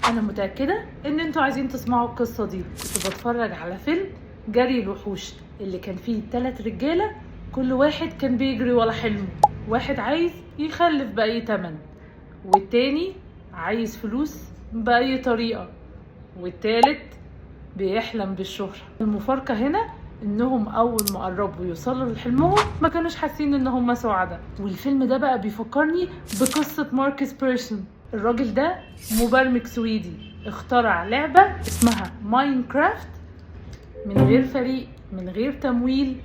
انا متأكدة ان انتوا عايزين تسمعوا القصة دي. كنت بتفرج على فيلم جري الوحوش اللي كان فيه 3 رجالة، كل واحد كان بيجري ورا حلمه. واحد عايز يخلف بأي تمن، والتاني عايز فلوس بأي طريقة، والتالت بيحلم بالشهرة. المفارقة هنا انهم اول ما قربوا يوصلوا لحلمهم ما كانوش حاسين ان هم سعداء. والفيلم ده بقى بيفكرني بقصة ماركس بيرسون. الراجل ده مبرمج سويدي اخترع لعبة اسمها ماينكرافت من غير فريق، من غير تمويل،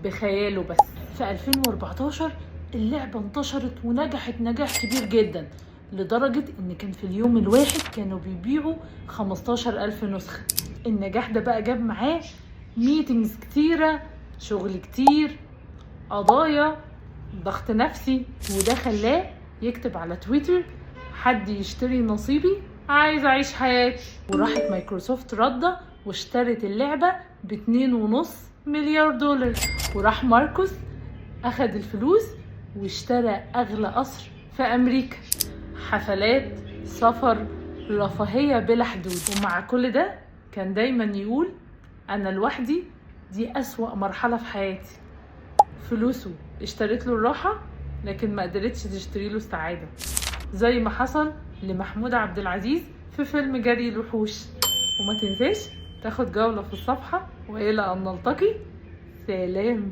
بخياله بس. في 2014 اللعبة انتشرت ونجحت نجاح كبير جدا، لدرجة ان كان في اليوم الواحد كانوا بيبيعوا 15,000 نسخة. النجاح ده بقى جاب معاه ميتينجز كتيرة، شغل كتير، قضايا، ضغط نفسي، وده خلاه يكتب على تويتر: حد يشتري نصيبي، عايز اعيش حياتي. وراحت مايكروسوفت ردة واشترت اللعبة ب2.5 مليار دولار. وراح ماركوس اخد الفلوس واشترى اغلى قصر في امريكا، حفلات، سفر، رفاهية بلا حدود. ومع كل ده كان دايما يقول: انا لوحدي، دي اسوأ مرحلة في حياتي. فلوسه اشترت له الراحة، لكن ما قدرتش تشتري له السعادة، زي ما حصل لمحمود عبد العزيز في فيلم جري الوحوش. وما تنساش تاخد جولة في الصفحة، وإلى أن نلتقي، سلام.